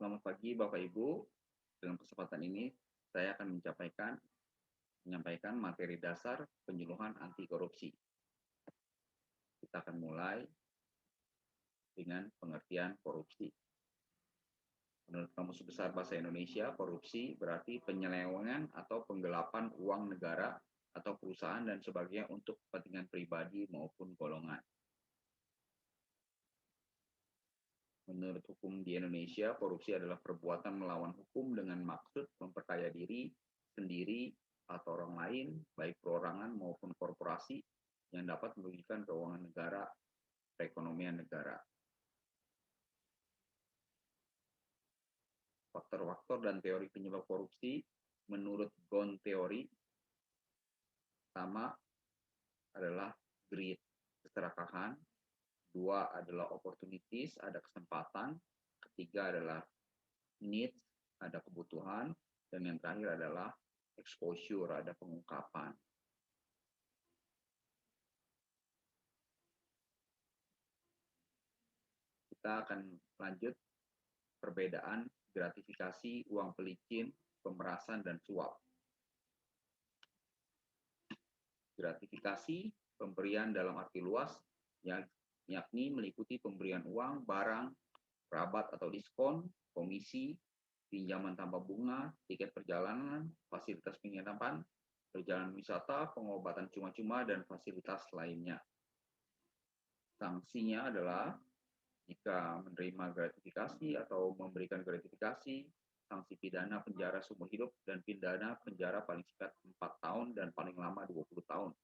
Selamat pagi Bapak Ibu. Dalam kesempatan ini saya akan menyampaikan materi dasar penyuluhan anti korupsi. Kita akan mulai dengan pengertian korupsi. Menurut Kamus Besar Bahasa Indonesia, korupsi berarti penyelewengan atau penggelapan uang negara atau perusahaan dan sebagainya untuk kepentingan pribadi maupun golongan. Menurut hukum di Indonesia, korupsi adalah perbuatan melawan hukum dengan maksud memperkaya diri sendiri atau orang lain, baik perorangan maupun korporasi, yang dapat merugikan keuangan negara, perekonomian negara. Faktor-faktor dan teori penyebab korupsi menurut Ghosn teori pertama adalah greed, keserakahan. Dua adalah opportunities, ada kesempatan. Ketiga adalah needs, ada kebutuhan. Dan yang terakhir adalah exposure, ada pengungkapan. Kita akan lanjut perbedaan gratifikasi, uang pelicin, pemerasan, dan suap. Gratifikasi, pemberian dalam arti luas, yakni meliputi pemberian uang, barang, rabat atau diskon, komisi, pinjaman tanpa bunga, tiket perjalanan, fasilitas penginapan, perjalanan wisata, pengobatan cuma-cuma, dan fasilitas lainnya. Sanksinya adalah jika menerima gratifikasi atau memberikan gratifikasi, sanksi pidana penjara seumur hidup dan pidana penjara paling singkat 4 tahun dan paling lama 20 tahun.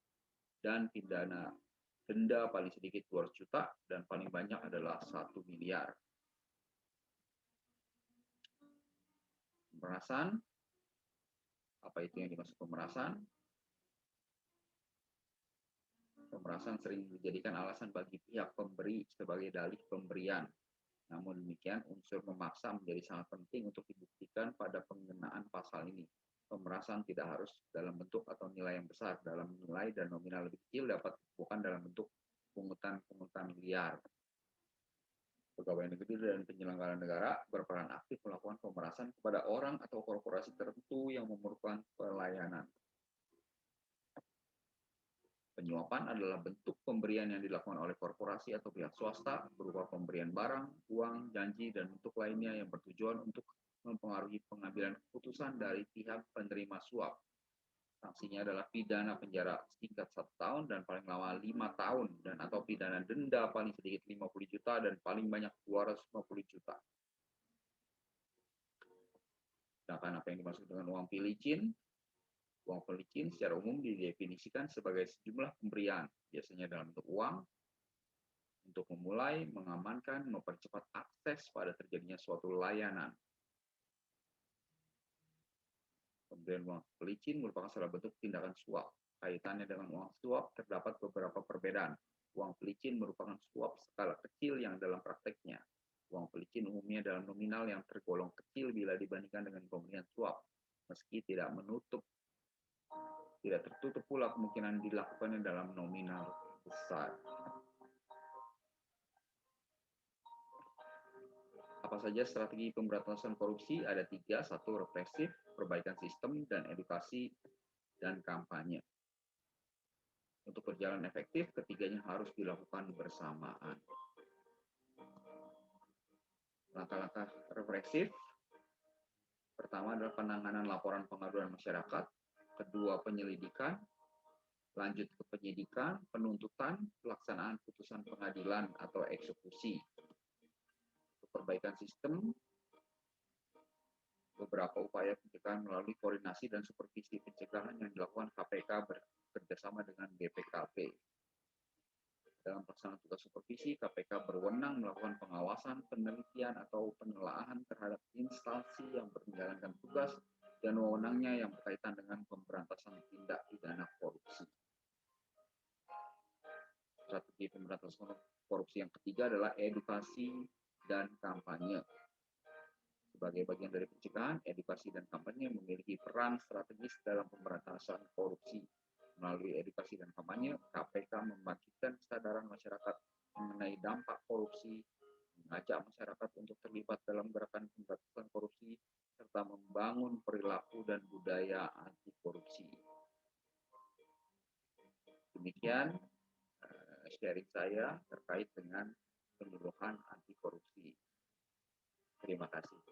Dan pidana denda paling sedikit 200 juta dan paling banyak adalah 1 miliar. Pemerasan, apa itu yang dimaksud pemerasan? Pemerasan sering dijadikan alasan bagi pihak pemberi sebagai dalih pemberian. Namun demikian, unsur memaksa menjadi sangat penting untuk dibuktikan pada penggunaan pasal ini. Pemerasan tidak harus dalam bentuk atau nilai yang besar. Dalam nilai dan nominal lebih kecil dapat bukan dalam bentuk pungutan liar. Pegawai negeri dan penyelenggara negara berperan aktif melakukan pemerasan kepada orang atau korporasi tertentu yang memerlukan pelayanan. Penyuapan adalah bentuk pemberian yang dilakukan oleh korporasi atau pihak swasta berupa pemberian barang, uang, janji, dan bentuk lainnya yang bertujuan untuk mempengaruhi pengambilan keputusan dari pihak penerima suap. Sanksinya adalah pidana penjara singkat 1 tahun dan paling lama 5 tahun dan atau pidana denda paling sedikit 50 juta dan paling banyak 250 juta. Sedangkan apa yang dimaksud dengan uang pelicin? Uang pelicin secara umum didefinisikan sebagai sejumlah pemberian, biasanya dalam bentuk uang, untuk memulai, mengamankan, mempercepat akses pada terjadinya suatu layanan. Pemberian uang pelicin merupakan salah bentuk tindakan suap. Kaitannya dengan uang suap terdapat beberapa perbedaan. Uang pelicin merupakan suap skala kecil yang dalam prakteknya. Uang pelicin umumnya dalam nominal yang tergolong kecil bila dibandingkan dengan pemberian suap, meski tidak tertutup pula kemungkinan dilakukannya dalam nominal besar. Apa saja strategi pemberantasan korupsi? Ada 3, 1 represif, perbaikan sistem, dan edukasi dan kampanye. Untuk berjalan efektif, ketiganya harus dilakukan bersamaan. Langkah-langkah represif, pertama adalah penanganan laporan pengaduan masyarakat, kedua penyelidikan, lanjut ke penyidikan, penuntutan, pelaksanaan putusan pengadilan atau eksekusi. Untuk perbaikan sistem, beberapa upaya pencegahan melalui koordinasi dan supervisi pencegahan yang dilakukan KPK bekerjasama dengan BPKP. Dalam pelaksanaan tugas supervisi, KPK berwenang melakukan pengawasan, penelitian, atau penelaahan terhadap instansi yang menjalankan tugas dan wewenangnya yang berkaitan dengan pemberantasan tindak pidana korupsi. Strategi pemberantasan korupsi yang ketiga adalah edukasi dan kampanye. Sebagai bagian dari pencegahan, edukasi dan kampanye memiliki peran strategis dalam pemberantasan korupsi. Melalui edukasi dan kampanye, KPK membangkitkan kesadaran masyarakat mengenai dampak korupsi, mengajak masyarakat untuk terlibat dalam gerakan pemberantasan korupsi, serta membangun perilaku dan budaya anti korupsi. Demikian sharing saya terkait dengan penyuluhan anti korupsi. Terima kasih.